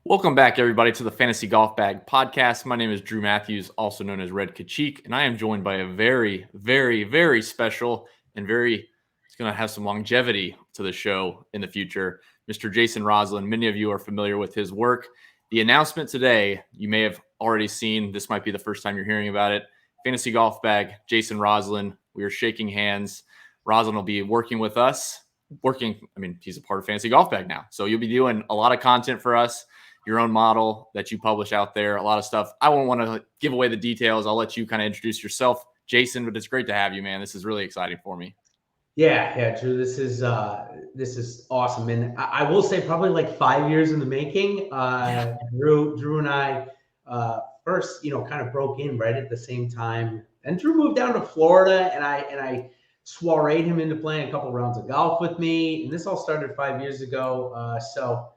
Welcome back, everybody, to the Fantasy Golf Bag podcast. My name is Drew Matthews, also known as Red Kachik, and I am joined by a very, very, very special and it's going to have some longevity to the show in the future, Mr. Jason Roslin. Many of you are familiar with his work. The announcement today, you may have already seen. This might be the first time you're hearing about it. Fantasy Golf Bag, Jason Roslin. We are shaking hands. Roslin will be working with us. He's a part of Fantasy Golf Bag now. So you'll be doing a lot of content for us. Your own model that you publish out there, a lot of stuff. I won't want to give away the details. I'll let you kind of introduce yourself, Jason, but it's great to have you, man. This is really exciting for me. Yeah, Drew, this is awesome. And I will say probably like 5 years in the making. Drew and I first, kind of broke in right at the same time. And Drew moved down to Florida and I soireed him into playing a couple rounds of golf with me. And this all started 5 years ago. So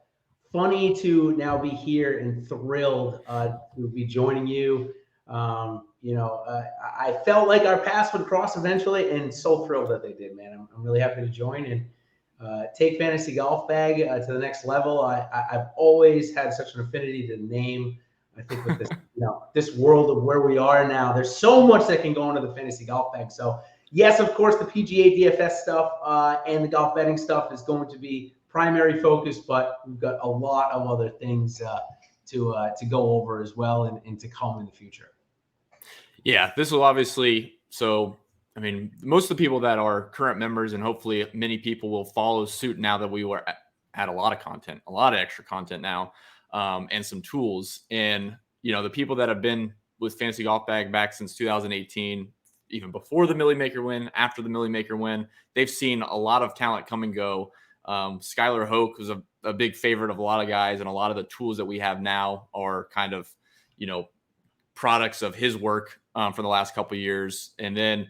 funny to now be here and thrilled to be joining you. I felt like our paths would cross eventually, and so thrilled that they did, man. I'm really happy to join and take Fantasy Golf Bag to the next level. I've always had such an affinity to the name. I think with this, this world of where we are now, there's so much that can go into the Fantasy Golf Bag. So yes, of course, the PGA DFS stuff and the golf betting stuff is going to be primary focus, but we've got a lot of other things to go over as well and to come in the future. Yeah, this will obviously, most of the people that are current members and hopefully many people will follow suit now that we were at a lot of content, a lot of extra content now, and some tools. And, the people that have been with Fantasy Golf Bag back since 2018, even before the Millie Maker win, after the Millie Maker win, they've seen a lot of talent come and go. Skylar Hoke was a big favorite of a lot of guys, and a lot of the tools that we have now are kind of, products of his work for the last couple of years. And then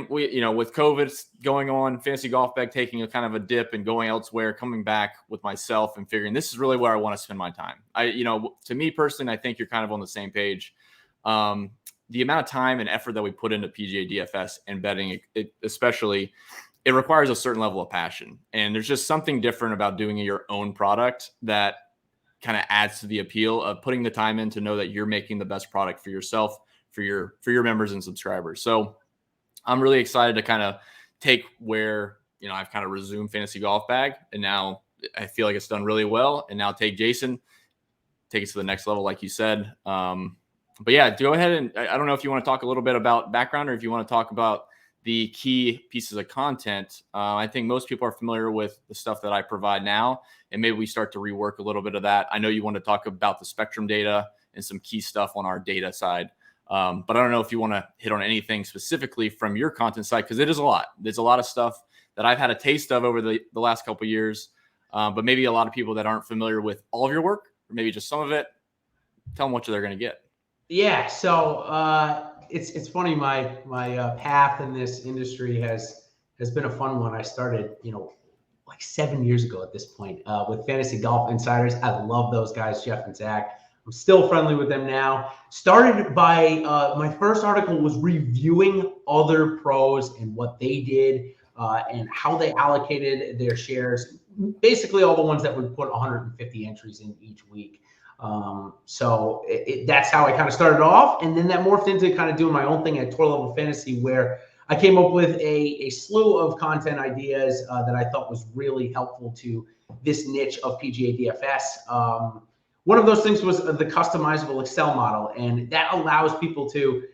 with COVID going on, Fantasy Golf Bag taking a kind of a dip and going elsewhere, coming back with myself and figuring this is really where I want to spend my time. To me personally, I think you're kind of on the same page. The amount of time and effort that we put into PGA DFS and betting, especially, it requires a certain level of passion. And there's just something different about doing your own product that kind of adds to the appeal of putting the time in to know that you're making the best product for yourself, for your members and subscribers. So I'm really excited to kind of take where, I've kind of resumed Fantasy Golf Bag, and now I feel like it's done really well. And now take Jason, take it to the next level, like you said. But yeah, go ahead. And I don't know if you want to talk a little bit about background or if you want to talk about the key pieces of content. I think most people are familiar with the stuff that I provide now, and maybe we start to rework a little bit of that. I know you want to talk about the Spectrum data and some key stuff on our data side. But I don't know if you want to hit on anything specifically from your content side, because it is a lot. There's a lot of stuff that I've had a taste of over the last couple of years, but maybe a lot of people that aren't familiar with all of your work, or maybe just some of it, tell them what they're going to get. Yeah, so it's funny. My path in this industry has been a fun one. I started, like 7 years ago at this point with Fantasy Golf Insiders. I love those guys, Jeff and Zach. I'm still friendly with them now. Started by my first article was reviewing other pros and what they did and how they allocated their shares. Basically, all the ones that would put 150 entries in each week. So that's how I kind of started off. And then that morphed into kind of doing my own thing at Tour Level Fantasy, where I came up with a slew of content ideas that I thought was really helpful to this niche of PGA DFS. One of those things was the customizable Excel model, and that allows people to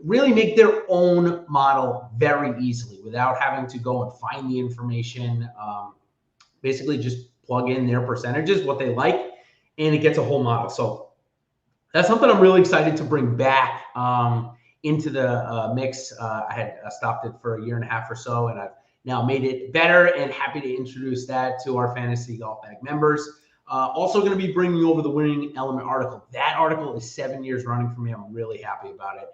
really make their own model very easily without having to go and find the information. Basically just plug in their percentages, what they like, and it gets a whole model. So that's something I'm really excited to bring back into the mix. I had stopped it for a year and a half or so, and I've now made it better and happy to introduce that to our Fantasy Golf Bag members. Also going to be bringing over the Winning Element article. That article is 7 years running for me. I'm really happy about it,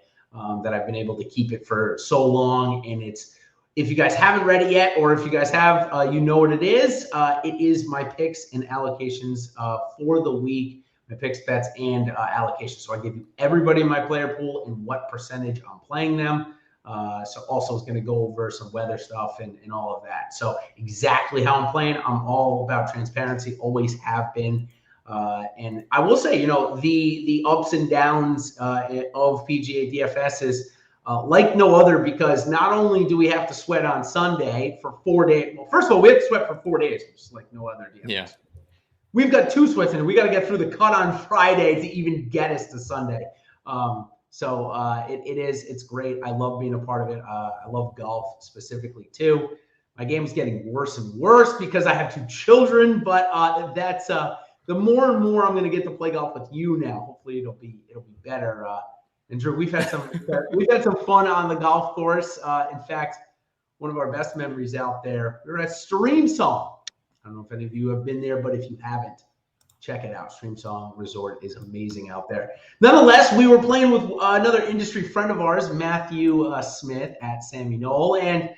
that I've been able to keep it for so long. And if you guys haven't read it yet, or if you guys have, you know what it is. It is my picks and allocations for the week, my picks, bets, and allocations. So I give you everybody in my player pool and what percentage I'm playing them. So also is going to go over some weather stuff and all of that. So exactly how I'm playing, I'm all about transparency, always have been. And I will say, the ups and downs of PGA DFS is like no other, because not only do we have to sweat on Sunday for 4 days. Well, first of all, we have to sweat for 4 days, which is like no other DFS. Yeah. We've got 2 sweats in it. We got to get through the cut on Friday to even get us to Sunday. It's great. I love being a part of it. I love golf specifically too. My game is getting worse and worse because I have 2 children, but that's the more and more I'm going to get to play golf with you now. Hopefully it'll be better. And Drew, we've had some fun on the golf course. In fact, one of our best memories out there, we were at Stream Song. I don't know if any of you have been there, but if you haven't, check it out. Stream Song Resort is amazing out there. Nonetheless, we were playing with another industry friend of ours, Matthew Smith at Sammy Knoll. And,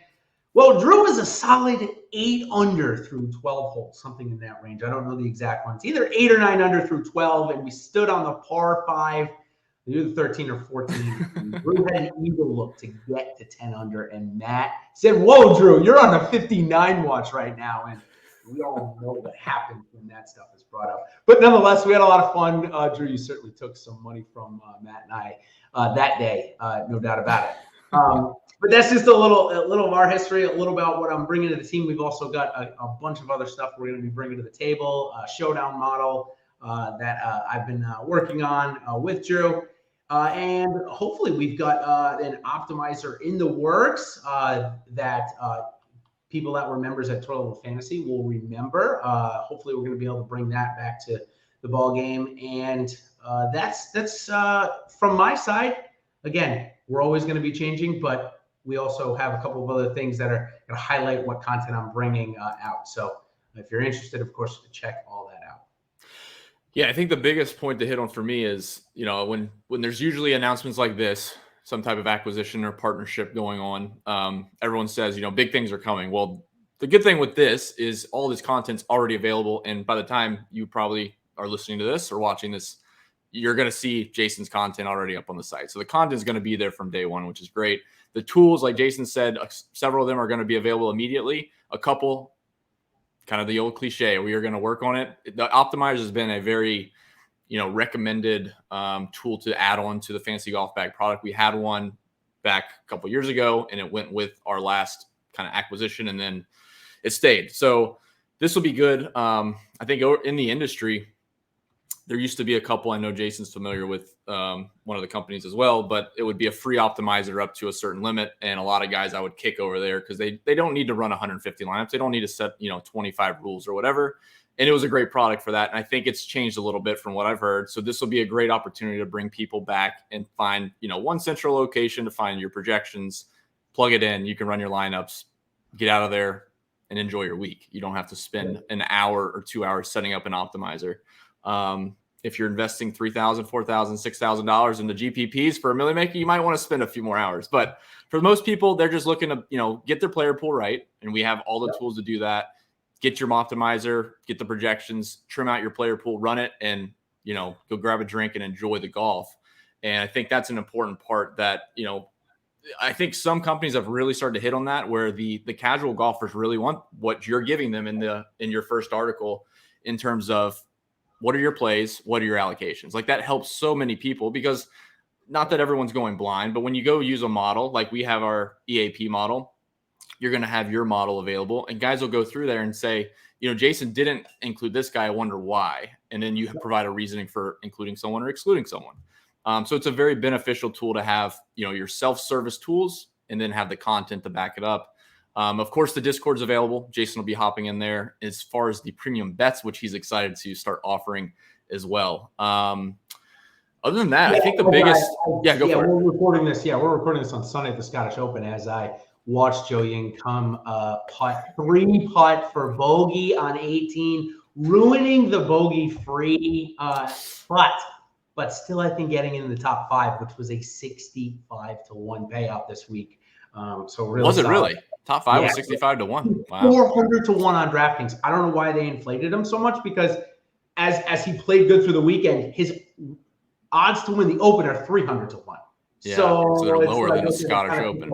well, Drew was a solid 8 under through 12 holes, something in that range. I don't know the exact ones. Either 8 or 9 under through 12, and we stood on the par 5, either 13 or 14. Drew had an eagle look to get to 10 under, and Matt said, "Whoa, Drew, you're on a 59 watch right now." And we all know what happens when that stuff is brought up. But nonetheless, we had a lot of fun. Drew, you certainly took some money from Matt and I that day, no doubt about it. But that's just a little of our history, a little about what I'm bringing to the team. We've also got a bunch of other stuff we're going to be bringing to the table, a showdown model that I've been working on with Drew. And hopefully we've got an optimizer in the works that people that were members at Total Level Fantasy will remember. Hopefully we're going to be able to bring that back to the ball game. And that's from my side. Again, we're always going to be changing, but we also have a couple of other things that are going to highlight what content I'm bringing out. So if you're interested, of course, check all that out. Yeah, I think the biggest point to hit on for me is, when there's usually announcements like this, some type of acquisition or partnership going on, everyone says, big things are coming. Well, the good thing with this is all this content's already available. And by the time you probably are listening to this or watching this, you're going to see Jason's content already up on the site. So the content is going to be there from day one, which is great. The tools, like Jason said, several of them are going to be available immediately. A couple, kind of the old cliche, we are going to work on it. The optimizer has been a very, recommended tool to add on to the fantasy golf bag product. We had one back a couple years ago, and it went with our last kind of acquisition, and then it stayed. So this will be good. I think in the industry, there used to be a couple. I know Jason's familiar with one of the companies as well, but it would be a free optimizer up to a certain limit. And a lot of guys I would kick over there because they don't need to run 150 lineups. They don't need to set, 25 rules or whatever. And it was a great product for that. And I think it's changed a little bit from what I've heard. So this will be a great opportunity to bring people back and find, one central location to find your projections, plug it in. You can run your lineups, get out of there and enjoy your week. You don't have to spend an hour or 2 hours setting up an optimizer. If you're investing $3,000, $4,000, $6,000 into GPPs for a million maker, you might want to spend a few more hours. But for most people, they're just looking to, get their player pool right. And we have all the tools to do that. Get your optimizer, get the projections, trim out your player pool, run it, and, go grab a drink and enjoy the golf. And I think that's an important part that, I think some companies have really started to hit on that, where the casual golfers really want what you're giving them in your first article in terms of, what are your plays? What are your allocations? Like that helps so many people, because not that everyone's going blind, but when you go use a model, like we have our EAP model, you're going to have your model available, and guys will go through there and say, Jason didn't include this guy. I wonder why. And then you provide a reasoning for including someone or excluding someone. So it's a very beneficial tool to have, your self-service tools and then have the content to back it up. Of course, the Discord's available. Jason will be hopping in there as far as the premium bets, which he's excited to start offering as well. Other than that, I think the biggest. Go for it. We're recording this on Sunday at the Scottish Open as I watched Joe Ying come three putt for bogey on 18, ruining the bogey-free putt. But still, I think getting in the top 5, which was a 65-1 payout this week. So really, was it really? Top 5 was 65-1. Wow. 400-1 on DraftKings. I don't know why they inflated him so much, because as he played good through the weekend, his odds to win the Open are 300-1. Yeah, so they're lower than the Scottish Open.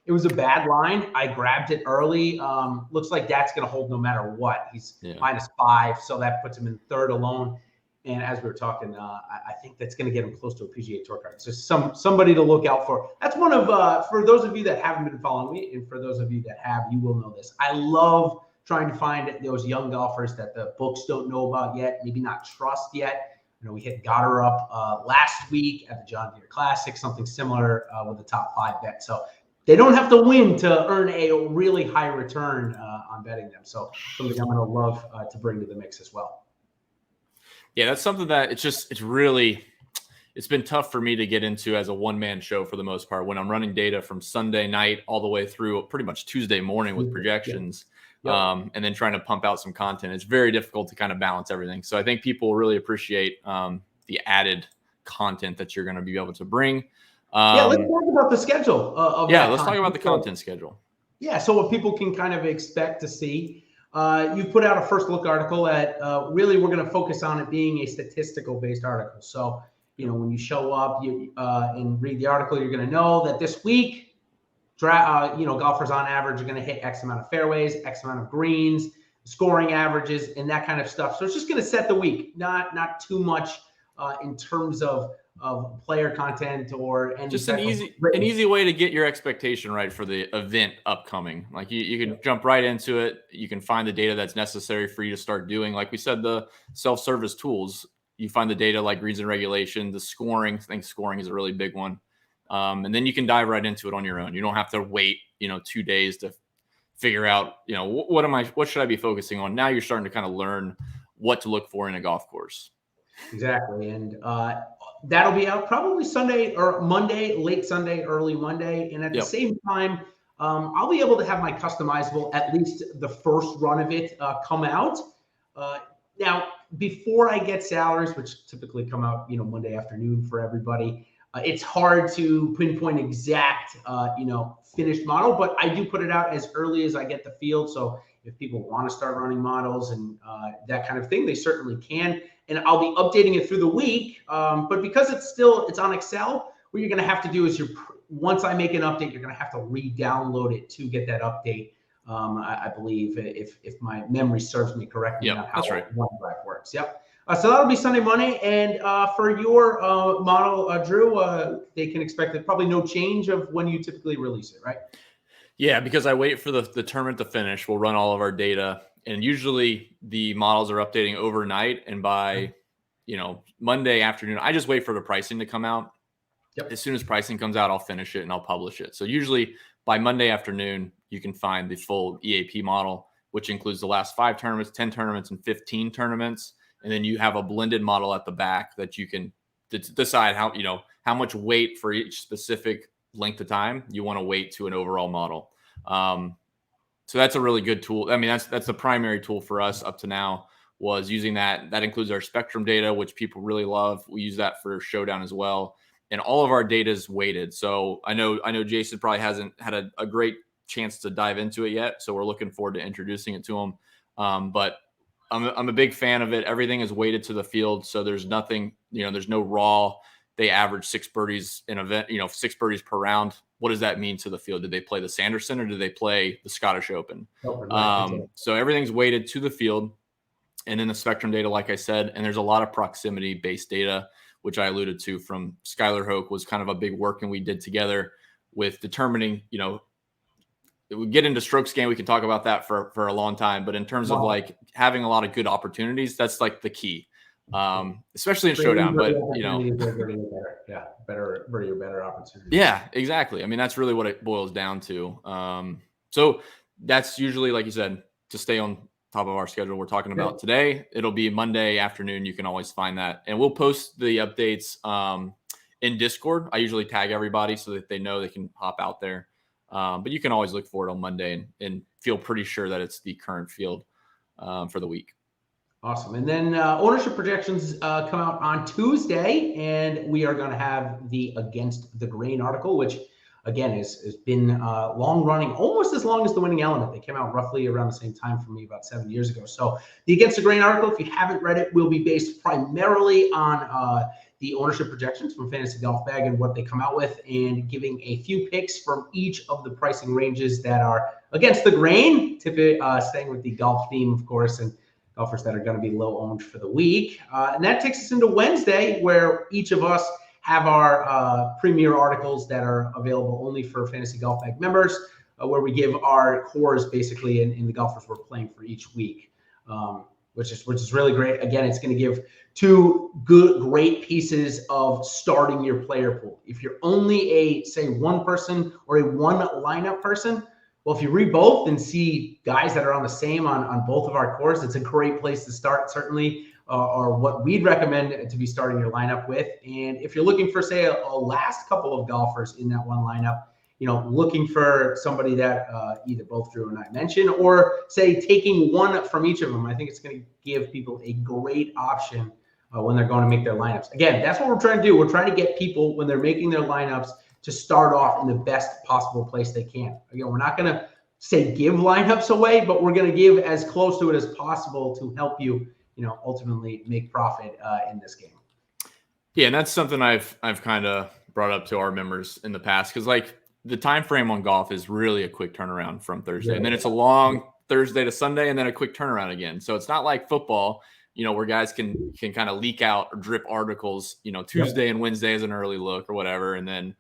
It was a bad line. I grabbed it early. Looks like that's going to hold no matter what. He's -5, so that puts him in third alone. And as we were talking, I think that's going to get him close to a PGA Tour card. So somebody to look out for. That's one of, for those of you that haven't been following me, and for those of you that have, you will know this. I love trying to find those young golfers that the books don't know about yet, maybe not trust yet. We hit Goddard up last week at the John Deere Classic, something similar with the top 5 bet. So they don't have to win to earn a really high return on betting them. So something I'm going to love to bring to the mix as well. Yeah, that's something that it's been tough for me to get into as a one-man show for the most part when I'm running data from Sunday night all the way through pretty much Tuesday morning with projections. And then trying to pump out some content. It's very difficult to kind of balance everything. So I think people really appreciate the added content that you're going to be able to bring. Let's talk about the schedule let's talk about the content schedule. Yeah, so what people can kind of expect to see. You put out a first look article at really we're going to focus on it being a statistical based article. So, when you show up and read the article, you're going to know that this week, golfers on average are going to hit X amount of fairways, X amount of greens, scoring averages, and that kind of stuff. So it's just going to set the week, not too much in terms of player content or any just an easy way to get your expectation right for the event upcoming. Like you can jump right into it. You can find the data that's necessary for you to start doing. Like we said, the self-service tools. You find the data like reads and regulation, the scoring. I think scoring is a really big one. And then you can dive right into it on your own. You don't have to wait, 2 days to figure out, what should I be focusing on? Now you're starting to kind of learn what to look for in a golf course. Exactly. And that'll be out probably Sunday or Monday, late Sunday, early Monday. And at the same time, I'll be able to have my customizable, at least the first run of it come out. Now, before I get salaries, which typically come out, Monday afternoon for everybody, it's hard to pinpoint exact, finished model, but I do put it out as early as I get the field. So if people want to start running models and that kind of thing, they certainly can. And I'll be updating it through the week. But because it's on Excel, what you're going to have to do is once I make an update, you're going to have to re-download it to get that update. I believe if my memory serves me correctly. Yeah, that's right. OneDrive works. Yep. So that'll be Sunday, Monday. And for your model, Drew, they can expect probably no change of when you typically release it, right? Yeah, because I wait for the tournament to finish. We'll run all of our data. And usually the models are updating overnight. And by, Monday afternoon, I just wait for the pricing to come out. Yep. As soon as pricing comes out, I'll finish it and I'll publish it. So usually by Monday afternoon, you can find the full EAP model, which includes the last 5 tournaments, 10 tournaments, and 15 tournaments. And then you have a blended model at the back that you can decide how much weight for each specific length of time you want to weight to an overall model. So that's a really good tool. I mean, that's the primary tool for us up to now was using that. That includes our spectrum data, which people really love. We use that for Showdown as well. And all of our data is weighted. So I know Jason probably hasn't had a great chance to dive into it yet. So we're looking forward to introducing it to him. But I'm a big fan of it. Everything is weighted to the field. So there's nothing, there's no raw. They average 6 birdies in event, 6 birdies per round. What does that mean to the field? Did they play the Sanderson or did they play the Scottish Open? So everything's weighted to the field. And then the spectrum data, like I said, and there's a lot of proximity based data, which I alluded to from Skylar Hoke was kind of a big work and we did together with determining, we get into stroke scan. We can talk about that for a long time, but in terms of like having a lot of good opportunities, that's like the key, especially in Showdown, but better opportunities. Yeah, exactly. I mean, that's really what it boils down to. So that's usually, like you said, to stay on top of our schedule we're talking about today. It'll be Monday afternoon. You can always find that. And we'll post the updates in Discord. I usually tag everybody so that they know they can hop out there. But you can always look for it on Monday and feel pretty sure that it's the current field for the week. Awesome. And then ownership projections come out on Tuesday, and we are going to have the Against the Grain article, which again has been long running, almost as long as the Winning Element. They came out roughly around the same time for me, about 7 years ago. So the Against the Grain article, if you haven't read it, will be based primarily on the ownership projections from Fantasy Golf Bag and what they come out with, and giving a few picks from each of the pricing ranges that are against the grain, staying with the golf theme, of course, and golfers that are going to be low owned for the week. And that takes us into Wednesday, where each of us have our premier articles that are available only for Fantasy Golf Bag members, where we give our cores basically in the golfers we're playing for each week, which is really great. Again, it's going to give two great pieces of starting your player pool. If you're only a, say, one person or a one lineup person, well, if you read both and see guys that are on the same on both of our cores, it's a great place to start, certainly, or what we'd recommend to be starting your lineup with. And if you're looking for, say, a last couple of golfers in that one lineup, looking for somebody that either both Drew and I mentioned, or say taking one from each of them, I think it's going to give people a great option when they're going to make their lineups. Again, that's what we're trying to do. We're trying to get people, when they're making their lineups, to start off in the best possible place they can. Again, we're not going to say give lineups away, but we're going to give as close to it as possible to help you, ultimately make profit in this game. Yeah, and that's something I've kind of brought up to our members in the past, because like the time frame on golf is really a quick turnaround from Thursday, and then it's a long Thursday to Sunday, and then a quick turnaround again. So it's not like football, where guys can kind of leak out or drip articles, Tuesday and Wednesday as an early look or whatever, and then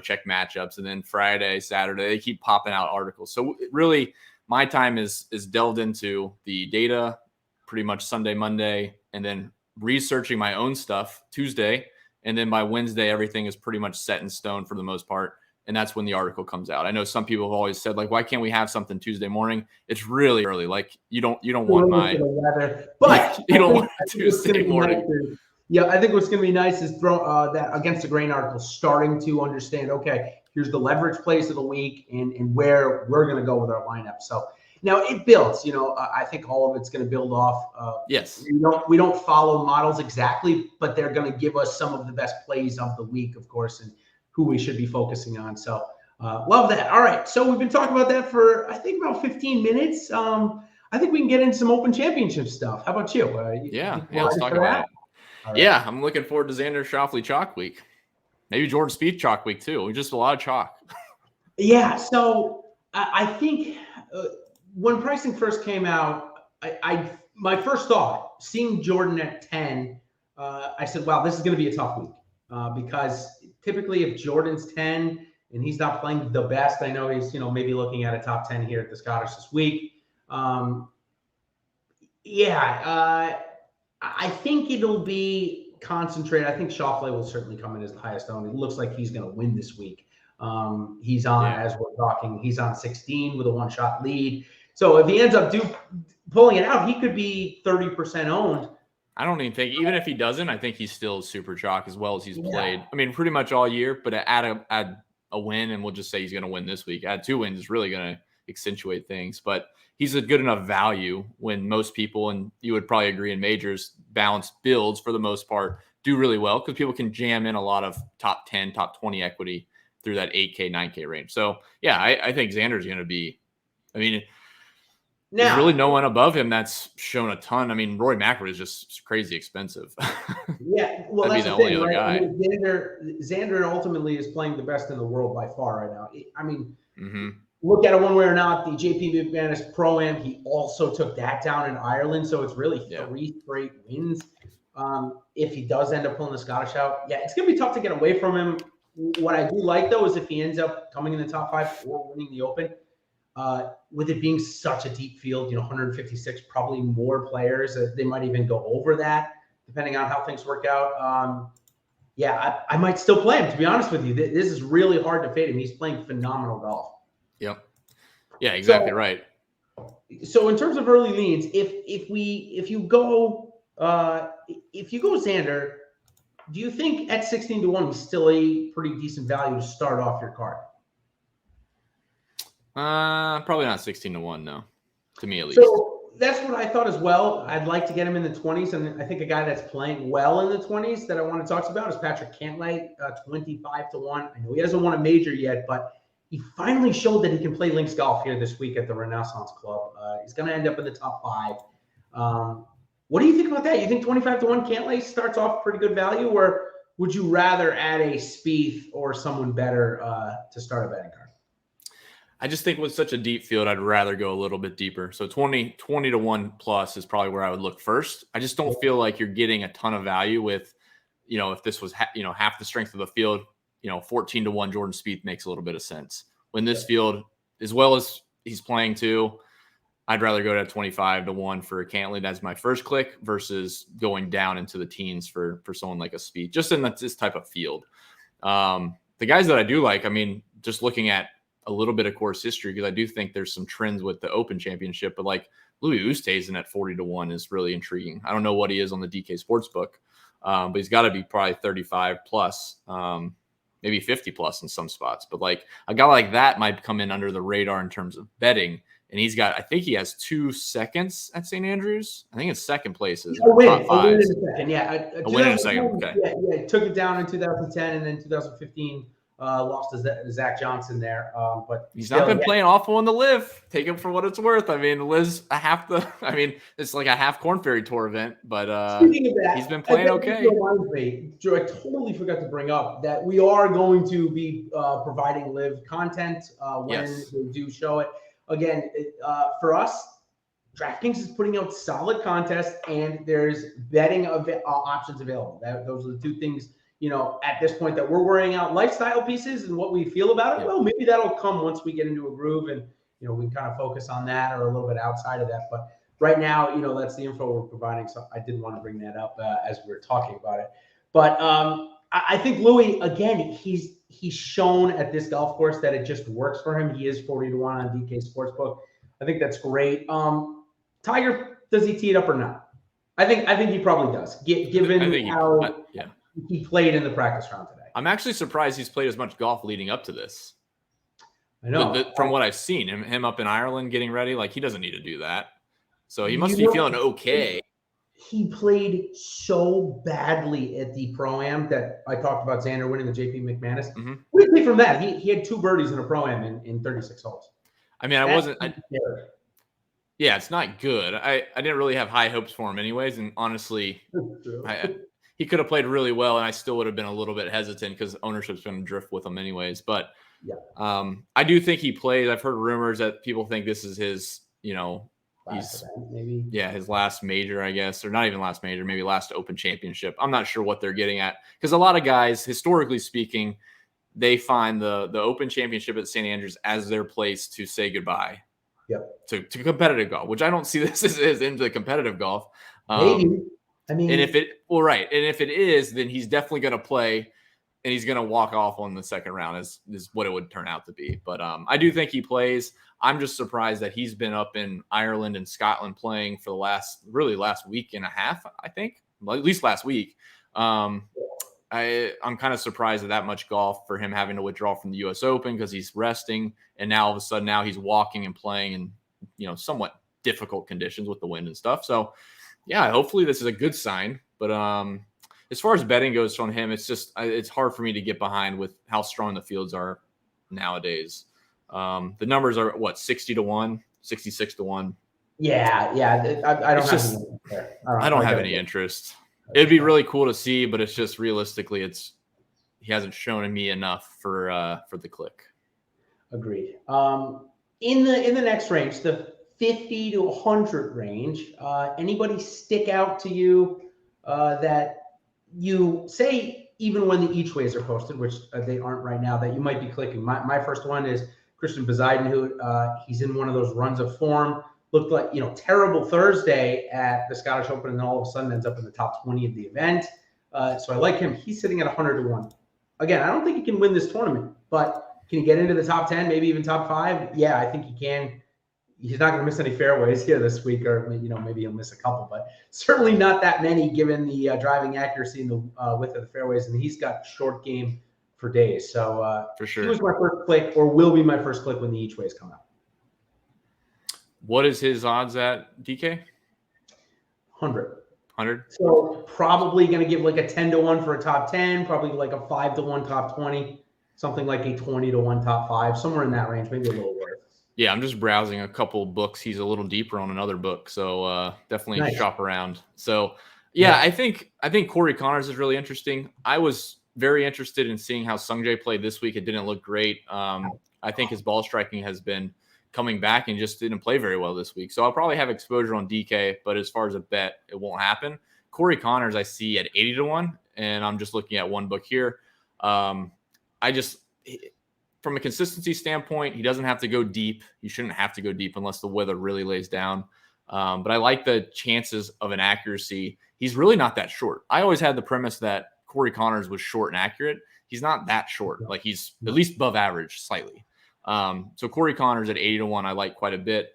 check matchups, and then Friday, Saturday, they keep popping out articles. So really my time is delved into the data pretty much Sunday, Monday, and then researching my own stuff Tuesday. And then by Wednesday, everything is pretty much set in stone for the most part. And that's when the article comes out. I know some people have always said, like, why can't we have something Tuesday morning? It's really early. Like you don't want my weather, but you don't want Tuesday morning. Yeah, I think what's going to be nice is throw that against the grain article, starting to understand, okay, here's the leverage plays of the week and where we're going to go with our lineup. So now it builds, I think all of it's going to build off. Yes. We don't follow models exactly, but they're going to give us some of the best plays of the week, of course, and who we should be focusing on. So love that. All right. So we've been talking about that for, I think, about 15 minutes. I think we can get into some Open Championship stuff. How about you? Yeah, let's talk about it. Right. Yeah, I'm looking forward to Xander Schauffele Chalk Week. Maybe Jordan Spieth Chalk Week too. Just a lot of chalk. Yeah, so I think when pricing first came out, my first thought, seeing Jordan at 10, I said, wow, this is going to be a tough week because typically if Jordan's 10 and he's not playing the best, I know he's maybe looking at a top 10 here at the Scottish this week. I think it'll be concentrated. I think Schauffele will certainly come in as the highest owned. It looks like he's going to win this week. He's on, as we're talking, he's on 16 with a one-shot lead. So if he ends up pulling it out, he could be 30% owned. I don't even think, even if he doesn't, I think he's still super chalk as well as he's played. I mean, pretty much all year, but add a win, and we'll just say he's going to win this week. Add 2 wins is really going to accentuate things, but he's a good enough value when most people, and you would probably agree in majors, balanced builds for the most part do really well because people can jam in a lot of top 10, top 20 equity through that 8K, 9K range. So yeah, I think Xander's going to be, there's really no one above him that's shown a ton. I mean, Rory McIlroy is just crazy expensive. Yeah, well, that's the thing, only other guy. I mean, Xander ultimately is playing the best in the world by far right now. I mean, look at it one way or not, the JP McManus Pro-Am, he also took that down in Ireland, so it's really 3 straight wins. If he does end up pulling the Scottish out, it's going to be tough to get away from him. What I do like, though, is if he ends up coming in the top 5 or winning the Open, with it being such a deep field, 156, probably more players. They might even go over that, depending on how things work out. I might still play him, to be honest with you. This is really hard to fade him. He's playing phenomenal golf. Yep. Yeah, exactly right. So in terms of early leans, if you go Xander, do you think at 16-1 he's still a pretty decent value to start off your card? Probably not 16-1, no. To me, at least. So that's what I thought as well. I'd like to get him in the 20s, and I think a guy that's playing well in the 20s that I want to talk about is Patrick Cantlay, 25-1. I know he hasn't won a major yet, but he finally showed that he can play links golf here this week at the Renaissance Club. He's going to end up in the top 5. What do you think about that? You think 25-1 Cantlay starts off pretty good value, or would you rather add a Spieth or someone better to start a betting card? I just think with such a deep field, I'd rather go a little bit deeper. So 20 to 1 plus is probably where I would look first. I just don't feel like you're getting a ton of value with, if this was, half the strength of the field, 14 to 1 Jordan Spieth makes a little bit of sense. When this field, as well as he's playing too, I'd rather go to 25 to 1 for a Cantley. That's my first click versus going down into the teens for someone like a Spieth, just in this type of field. The guys that I do like, I mean, just looking at a little bit of course history, because I do think there's some trends with the Open Championship, but like Louis Oosthuizen at 40 to 1 is really intriguing. I don't know what he is on the DK Sportsbook, but he's got to be probably 35 plus, maybe 50 plus in some spots. But like a guy like that might come in under the radar in terms of betting. And I think he has 2 seconds at St. Andrews. I think it's second place. A win in a second. Yeah. A win in a second. Okay. Yeah. Took it down in 2010 and then 2015 lost to Zach Johnson there. But he's not been playing awful on the Live. Take him for what it's worth. I mean, Liv's it's like a half Corn Ferry Tour event, but speaking of that, he's been playing okay. Joe, I totally forgot to bring up that we are going to be providing Live content when we do show it. Again, for us, DraftKings is putting out solid contests, and there's betting options available. Those are the two things, at this point that we're worrying out lifestyle pieces and what we feel about it. Well, maybe that'll come once we get into a groove and, we can kind of focus on that or a little bit outside of that. But right now, that's the info we're providing. So I did want to bring that up as we were talking about it. But I think Louis, again, he's shown at this golf course that it just works for him. He is 40 to 1 on DK Sportsbook. I think that's great. Tiger, does he tee it up or not? I think he probably does, given how he played in the practice round today. I'm actually surprised he's played as much golf leading up to this. I know. From what I've seen, him up in Ireland getting ready, like he doesn't need to do that. So he must be feeling okay. He played so badly at the Pro-Am that I talked about Xander winning the JP McManus. Mm-hmm. What do you think from that? He had 2 birdies in a Pro-Am in 36 holes. I mean, it's not good. I didn't really have high hopes for him anyways. And honestly, he could have played really well, and I still would have been a little bit hesitant because ownership's going to drift with him anyways. But I do think he plays. I've heard rumors that people think this is his, his last major, I guess, or not even last major, maybe last Open Championship. I'm not sure what they're getting at, because a lot of guys, historically speaking, they find the Open Championship at St. Andrews as their place to say goodbye to competitive golf, which I don't see this as into competitive golf. Maybe. I mean, and if it is, then he's definitely going to play, and he's going to walk off on the second round is what it would turn out to be. But I do think he plays. I'm just surprised that he's been up in Ireland and Scotland playing for the last week and a half, I think, at least last week. I'm kind of surprised at that much golf for him having to withdraw from the U.S. Open because he's resting, and now all of a sudden he's walking and playing in somewhat difficult conditions with the wind and stuff. So yeah, hopefully this is a good sign. But as far as betting goes on him, it's hard for me to get behind with how strong the fields are nowadays. The numbers are 60 to 1, 66 to 1. Yeah. I don't have any interest. It'd be really cool to see, but it's just realistically, he hasn't shown me enough for the click. Agreed. In the next range, the 50 to 100 range, anybody stick out to you that you say, even when the each ways are posted, which they aren't right now, that you might be clicking? My first one is Christian Poseidon, who he's in one of those runs of form. Looked like, terrible Thursday at the Scottish Open, and then all of a sudden ends up in the top 20 of the event. So I like him. He's sitting at 100 to 1. Again, I don't think he can win this tournament, but can he get into the top 10, maybe even top 5? Yeah, I think he can. He's not going to miss any fairways here this week, or maybe he'll miss a couple, but certainly not that many given the driving accuracy and the width of the fairways, and he's got short game for days. So for sure, he was my first click, or will be my first click when the each ways come out. What is his odds at, DK? 100. So probably going to give like a 10 to 1 for a top 10, probably like a 5 to 1 top 20, something like a 20 to 1 top 5, somewhere in that range, maybe a little worse. Yeah, I'm just browsing a couple books. He's a little deeper on another book, so definitely shop around. So yeah, I think Corey Connors is really interesting. I was very interested in seeing how Sungjae played this week. It didn't look great. I think his ball striking has been coming back and just didn't play very well this week. So I'll probably have exposure on DK, but as far as a bet, it won't happen. Corey Connors, I see at 80-1, and I'm just looking at one book here. From a consistency standpoint, he doesn't have to go deep. He shouldn't have to go deep unless the weather really lays down. But I like the chances of an accuracy. He's really not that short. I always had the premise that Corey Connors was short and accurate. He's not that short. Like, he's at least above average slightly. So Corey Connors at 80-1, I like quite a bit.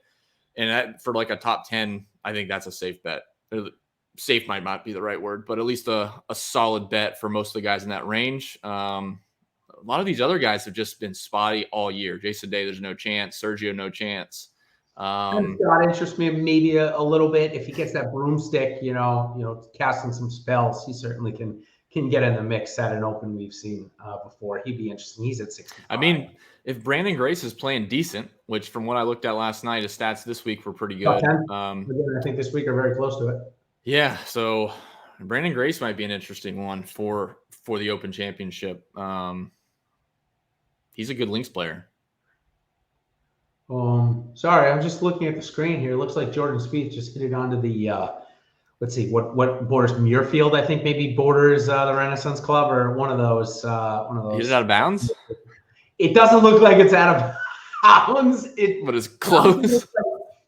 And that, for like a top 10, I think that's a safe bet. Safe might not be the right word, but at least a solid bet for most of the guys in that range. A lot of these other guys have just been spotty all year. Jason Day, there's no chance. Sergio, no chance. Scott interests me maybe a little bit. If he gets that broomstick, casting some spells, he certainly can get in the mix at an open we've seen before. He'd be interesting. He's at 65. I mean, if Brandon Grace is playing decent, which from what I looked at last night, his stats this week were pretty good. I think this week are very close to it. Yeah, so Brandon Grace might be an interesting one for the Open Championship. He's a good links player. Sorry, I'm just looking at the screen here. It looks like Jordan Spieth just hit it onto the let's see, what borders Muirfield, I think maybe borders the Renaissance Club, or one of those. Is it out of bounds? It doesn't look like it's out of bounds. But it's close.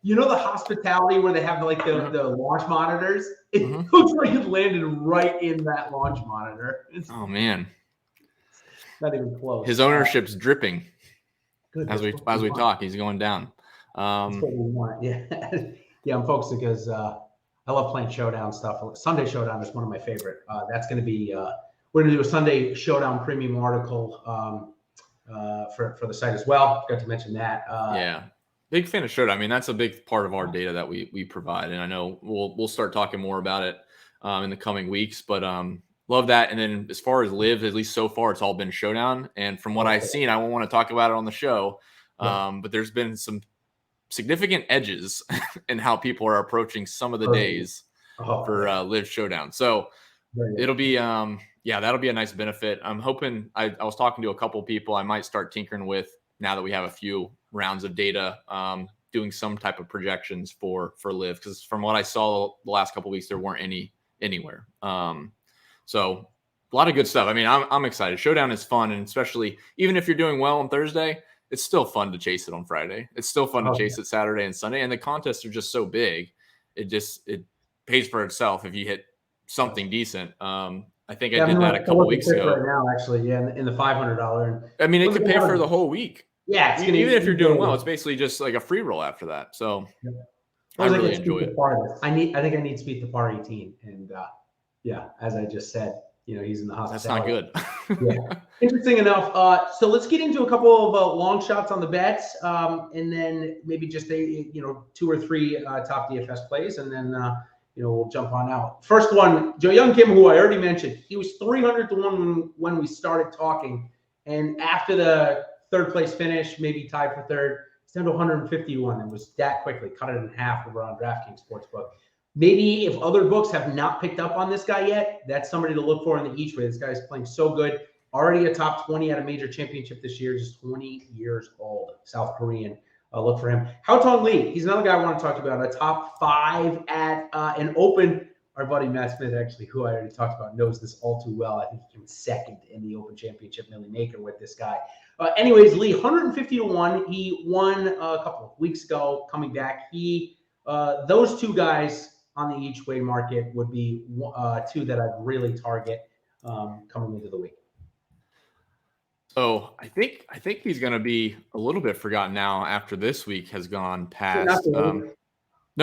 You know the hospitality where they have the launch monitors? It looks like it landed right in that launch monitor. Oh man. Not even close. His ownership's dripping. Good. As we talk, he's going down. That's what we want. Yeah. Yeah, I'm focused because I love playing Showdown stuff. Sunday Showdown is one of my favorite. That's going to be we're going to do a Sunday Showdown premium article for the site as well. Got to mention that. Yeah. Big fan of Showdown. I mean, that's a big part of our data that we provide, and I know we'll start talking more about it in the coming weeks. But love that. And then as far as live, at least so far, it's all been Showdown. And from what I've seen, I won't want to talk about it on the show, but there's been some significant edges in how people are approaching some of the days for live Showdown. So it'll be that'll be a nice benefit. I'm hoping. I was talking to a couple of people I might start tinkering with now that we have a few rounds of data, doing some type of projections for live, because from what I saw the last couple of weeks, there weren't any anywhere. So a lot of good stuff. I mean, I'm excited. Showdown is fun, and especially even if you're doing well on Thursday, it's still fun to chase it on Friday. It's still fun to chase it Saturday and Sunday, and the contests are just so big. It pays for itself if you hit something decent. I think I did that a couple weeks ago. Right now, actually, in the $500. I mean, it could pay for the whole week. Yeah, even if you're doing well, it's basically just like a free roll after that. So I really enjoy it. I think I need Spieth to par 18, and as I just said, he's in the hospital. That's not good. Yeah, interesting enough. So let's get into a couple of long shots on the bets, and then maybe just 2 or 3 top DFS plays, and then we'll jump on out. First one, Jo Young Kim, who I already mentioned, he was 300-1 when we started talking, and after the third place finish, maybe tied for third, it's down to 150-1. It was that quickly, cut it in half over on DraftKings Sportsbook. Maybe if other books have not picked up on this guy yet, that's somebody to look for in the each way. This guy's playing so good. Already a top 20 at a major championship this year, just 20 years old, South Korean. Look for him. Haotong Lee, he's another guy I want to talk about. A top 5 at an Open. Our buddy Matt Smith, actually, who I already talked about, knows this all too well. I think he came second in the Open Championship Millie Maker with this guy. Anyways, Lee, 150-1. He won a couple of weeks ago coming back. Those 2 guys on the each way market would be 2 that I'd really target coming into the week. So I think he's going to be a little bit forgotten now after this week has gone past. No,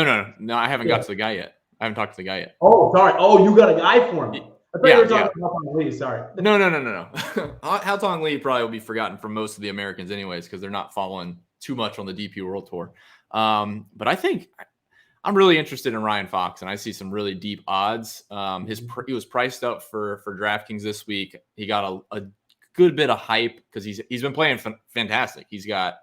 I haven't got to the guy yet. I haven't talked to the guy yet. Oh, sorry. Oh, you got a guy for him. I thought you were talking about Haotong Lee. Sorry. No. Haotong Lee probably will be forgotten from most of the Americans anyways, because they're not following too much on the DP World Tour. But I think I'm really interested in Ryan Fox, and I see some really deep odds. He was priced up for DraftKings this week. He got a good bit of hype because he's been playing fantastic. He's got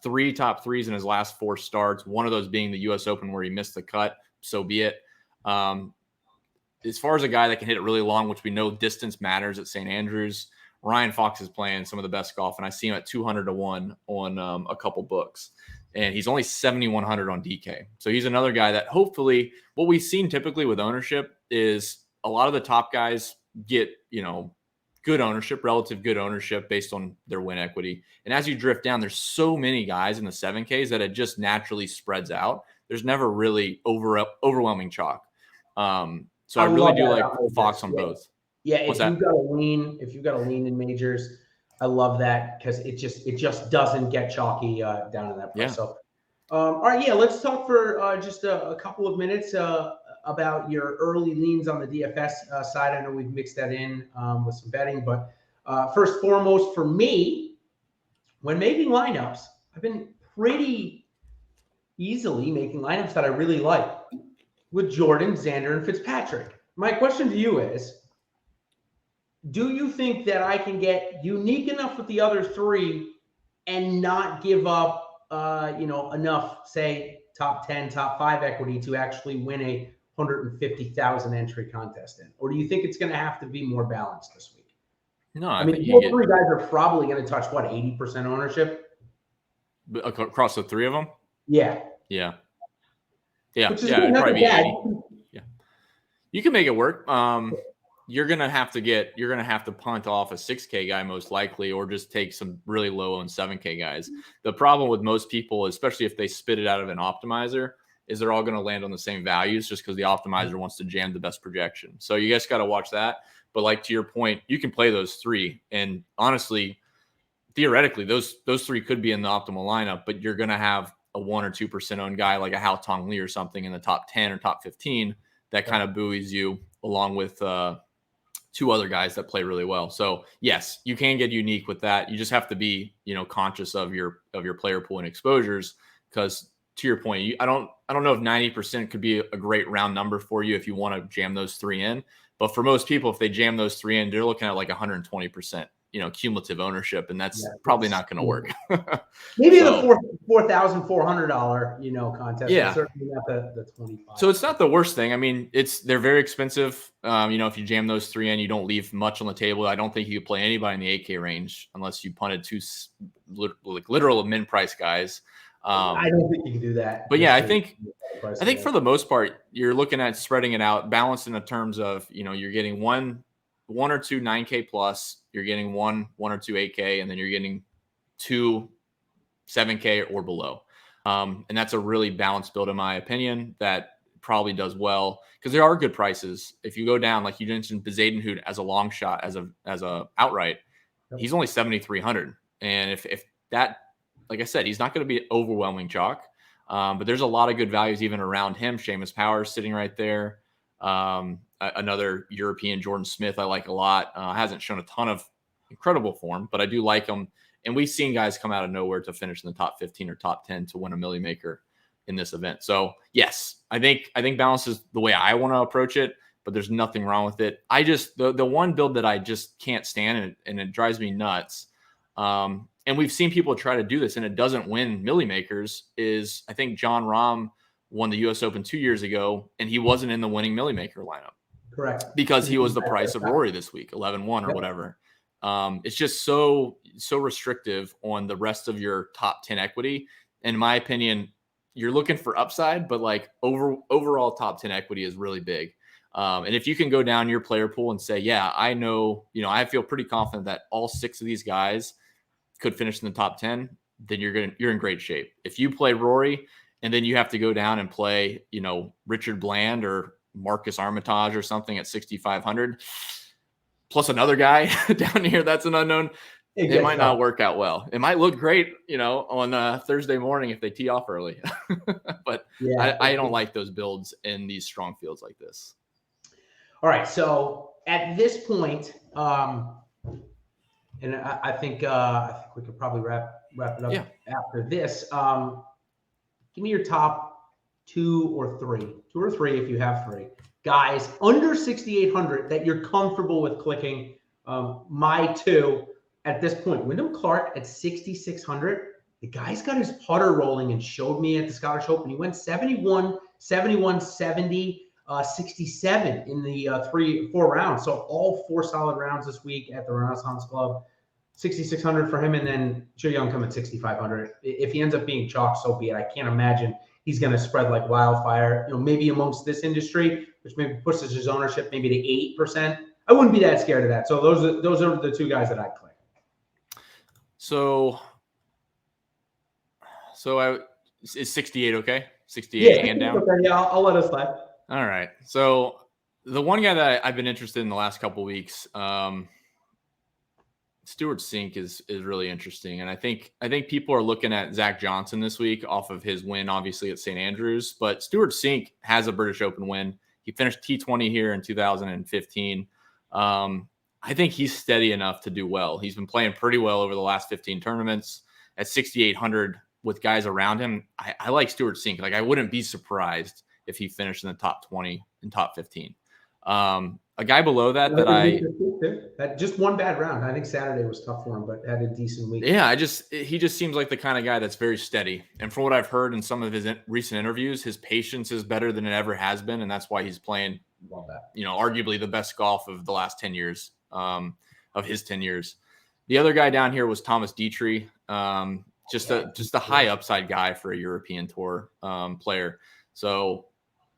3 top 3s in his last 4 starts, one of those being the U.S. Open where he missed the cut. So be it. As far as a guy that can hit it really long, which we know distance matters at St. Andrews, Ryan Fox is playing some of the best golf, and I see him at 200-1 on a couple books, and he's only 7,100 on DK. So he's another guy that hopefully, what we've seen typically with ownership is a lot of the top guys get, good ownership, relative good ownership based on their win equity. And as you drift down, there's so many guys in the 7Ks that it just naturally spreads out. There's never really overwhelming chalk. So I really do like Fox on both. Yeah, if you've got a lean in majors, I love that because it just doesn't get chalky down in that price. Yeah. So, all right, yeah, let's talk for just a couple of minutes about your early leans on the DFS side. I know we've mixed that in with some betting, but first foremost for me, when making lineups, I've been pretty easily making lineups that I really like with Jordan, Xander, and Fitzpatrick. My question to you is, do you think that I can get unique enough with the other three and not give up, enough, say, top 10, top 5 equity to actually win a 150,000 entry contest in? Or do you think it's going to have to be more balanced this week? No, I mean, all three guys are probably going to touch, 80% ownership? Across the three of them? Yeah. Yeah. Yeah. Which is it'd probably be 80. Yeah. You can make it work. You're gonna have to punt off a 6K guy most likely, or just take some really low on 7K guys. The problem with most people, especially if they spit it out of an optimizer, is they're all going to land on the same values just because the optimizer wants to jam the best projection. So you guys got to watch that. But like to your point, you can play those three, and honestly, theoretically, those three could be in the optimal lineup. But you're going to have a 1 or 2% owned guy like a Hao Tong Lee or something in the top 10 or top 15 that kind of buoys you, along with two other guys that play really well. So yes, you can get unique with that. You just have to be, conscious of your player pool and exposures, because to your point, I don't know if 90% could be a great round number for you if you want to jam those three in. But for most people, if they jam those three in, they're looking at like 120%, cumulative ownership, and that's probably not going to work. Maybe the $4,400, contest. Yeah, certainly not the 25. So it's not the worst thing. I mean, they're very expensive. If you jam those three in, you don't leave much on the table. I don't think you could play anybody in the 8K range unless you punted two literal min price guys. I don't think you can do that. But yeah, I think for the most part, you're looking at spreading it out, balanced in the terms of, you're getting one or two 9K plus, you're getting one or two 8K, and then you're getting two 7K or below. And that's a really balanced build, in my opinion, that probably does well, because there are good prices. If you go down, like you mentioned, Poseidon, who as a long shot, as a outright, he's only 7,300. And if that, like I said, he's not going to be overwhelming chalk. But there's a lot of good values even around him. Seamus Powers sitting right there. Another European, Jordan Smith, I like a lot. Hasn't shown a ton of incredible form, but I do like him. And we've seen guys come out of nowhere to finish in the top 15 or top 10 to win a Millie Maker in this event. So yes, I think balance is the way I want to approach it, but there's nothing wrong with it. I just, the one build that I just can't stand, and it drives me nuts. And we've seen people try to do this and it doesn't win Millie Makers, is I think John Rahm won the US Open 2 years ago and he wasn't in the winning Millie Maker lineup. Correct. Because he was the price of Rory this week, 11-1 or whatever. It's just so restrictive on the rest of your top 10 equity. In my opinion, you're looking for upside, but like overall top 10 equity is really big. And if you can go down your player pool and say, yeah, I know, I feel pretty confident that all 6 of these guys could finish in the top 10, then you're in great shape. If you play Rory and then you have to go down and play, Richard Bland or Marcus Armitage or something at 6,500, plus another guy down here that's an unknown, it might not work out well. It might look great, on Thursday morning if they tee off early. But yeah, I don't like those builds in these strong fields like this. All right. So at this point, and I think we could probably wrap it up after this. Give me your top 2 or 3 if you have 3 guys under 6,800 that you're comfortable with clicking. My 2 at this point, Wyndham Clark at 6,600. The guy's got his putter rolling and showed me at the Scottish Open. He went 71, 71, 70. 67 in the 4 rounds. So all 4 solid rounds this week at the Renaissance Club. 6,600 for him, and then Young come at 6,500. If he ends up being chalk, so be it. I can't imagine he's going to spread like wildfire. Maybe amongst this industry, which maybe pushes his ownership maybe to 8%. I wouldn't be that scared of that. So those are the 2 guys that I'd play. So is 68 okay? 68 and down. Okay. Yeah, I'll let us slide. All right. So the one guy that I've been interested in the last couple of weeks, Stuart Sink is really interesting, and I think people are looking at Zach Johnson this week off of his win, obviously at St. Andrews. But Stuart Sink has a British Open win. He finished T20 here in 2015. I think he's steady enough to do well. He's been playing pretty well over the last 15 tournaments at 6,800 with guys around him. I like Stuart Sink. Like, I wouldn't be surprised if he finished in the top 20 and top 15. A guy below that that just one bad round. I think Saturday was tough for him, but had a decent week. Yeah, he just seems like the kind of guy that's very steady. And from what I've heard in some of his recent interviews, his patience is better than it ever has been, and that's why he's playing, arguably the best golf of the last 10 years, of his 10 years. The other guy down here was Thomas Dietrich, just a high upside guy for a European Tour player. So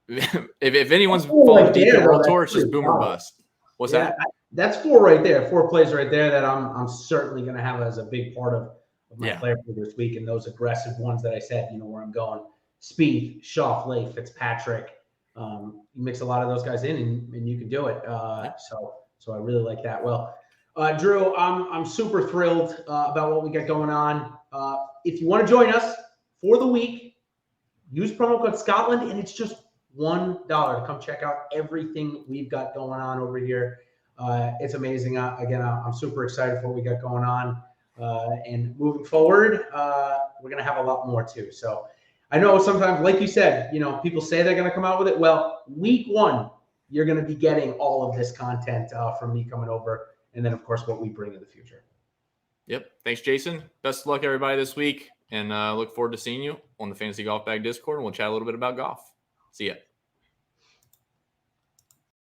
if anyone's following deep in World Tour, it's just boom or bust. What's that? That's 4 right there. 4 plays right there that I'm certainly going to have as a big part of my player for this week. And those aggressive ones that I said, where I'm going: Spieth, Schauffele, Fitzpatrick. You mix a lot of those guys in, and you can do it. So I really like that. Well, Drew, I'm super thrilled about what we got going on. If you want to join us for the week, use promo code Scotland, and it's just $1 to come check out everything we've got going on over here. It's amazing. Again, I'm super excited for what we got going on. And moving forward, we're going to have a lot more too. So I know sometimes, like you said, people say they're going to come out with it. Well, week 1, you're going to be getting all of this content from me coming over. And then, of course, what we bring in the future. Yep. Thanks, Jason. Best of luck, everybody, this week. And look forward to seeing you on the Fantasy Golf Bag Discord. And we'll chat a little bit about golf. See ya.